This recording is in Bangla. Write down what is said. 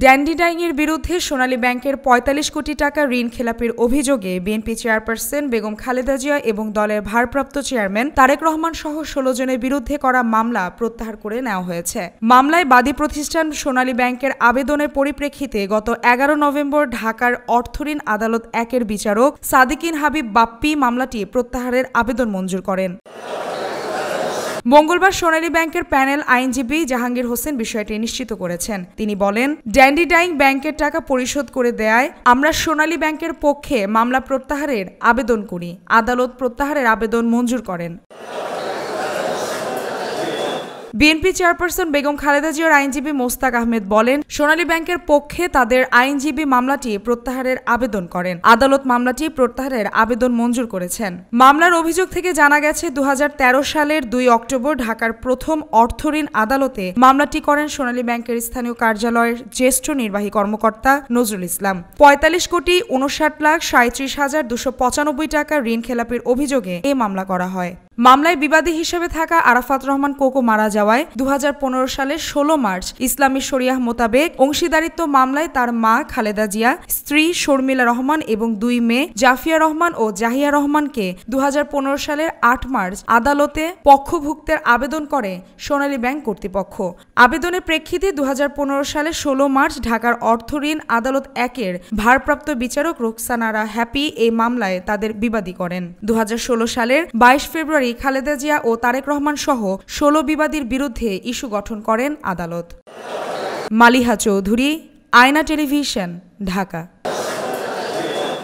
ড্যান্ডি ডাইংয়ের বিরুদ্ধে সোনালী ব্যাংকের ৪৫ কোটি টাকা ঋণ খেলাপির অভিযোগে বিএনপি চেয়ারপারসন বেগম খালেদা জিয়া এবং দলের ভারপ্রাপ্ত চেয়ারম্যান তারেক রহমান সহ ১৬ জনের বিরুদ্ধে করা মামলা প্রত্যাহার করে নেওয়া হয়েছে। মামলায় বাদী প্রতিষ্ঠান সোনালী ব্যাংকের আবেদনের পরিপ্রেক্ষিতে গত ১১ নভেম্বর ঢাকার অর্থঋণ আদালত ১-এর বিচারক সাদিকিন হাবিব বাপ্পি মামলাটি প্রত্যাহারের আবেদন মঞ্জুর করেন। মঙ্গলবার সোনালী ব্যাংকের প্যানেল আইনজীবী জাহাঙ্গীর হোসেন বিষয়টি নিশ্চিত করেছেন। তিনি বলেন, ড্যান্ডি ডাইং ব্যাংকের টাকা পরিশোধ করে দেয়ায় আমরা সোনালী ব্যাংকের পক্ষে মামলা প্রত্যাহারের আবেদন করি। আদালত প্রত্যাহারের আবেদন মঞ্জুর করেন। বিএনপি চেয়ারপারসন বেগম খালেদা জিয়ার আইনজীবী মোস্তাক আহমেদ বলেন, সোনালী ব্যাংকের পক্ষে তাদের আইনজীবী মামলাটি প্রত্যাহারের আবেদন করেন। আদালত মামলাটি প্রত্যাহারের আবেদন মঞ্জুর করেছেন। মামলার অভিযোগ থেকে জানা গেছে ২০১৩ সালের ২ অক্টোবর ঢাকার প্রথম অর্থঋণ আদালতে মামলাটি করেন সোনালী ব্যাংকের স্থানীয় কার্যালয়ের জ্যেষ্ঠ নির্বাহী কর্মকর্তা নজরুল ইসলাম। ৪৫ কোটি ৫৯,৩৭,২৯৫ টাকা ঋণ খেলাপির অভিযোগে এ মামলা করা হয়। মামলায় বিবাদী হিসেবে থাকা আরাফাত রহমান কোকো মারা যাওয়ায় ২০১৫ সালের ১৬ মার্চ ইসলামী শরিয়াহ মোতাবেক অংশীদারিত্ব মামলায় তার মা খালেদা জিয়া, স্ত্রী শর্মিলা রহমান এবং ২ মেয়ে জাফিয়া রহমান ও জাহিয়া রহমানকে ২০১৫ সালের ৮ মার্চ আদালতে পক্ষভুক্তের আবেদন করে সোনালী ব্যাংক কর্তৃপক্ষ। আবেদনের প্রেক্ষিতে ২০১৫ সালের ১৬ মার্চ ঢাকার অর্থঋণ আদালত ১-এর ভারপ্রাপ্ত বিচারক রোকসানারা হ্যাপি এই মামলায় তাদের বিবাদী করেন। ২০১৬ সালের ২২ ফেব্রুয়ারি খালেদা জিয়া ও তারেক রহমান সহ ১৬ বিবাদীর বিরুদ্ধে ইস্যু গঠন করেন আদালত। মালিহা চৌধুরী, আয়না টেলিভিশন, ঢাকা।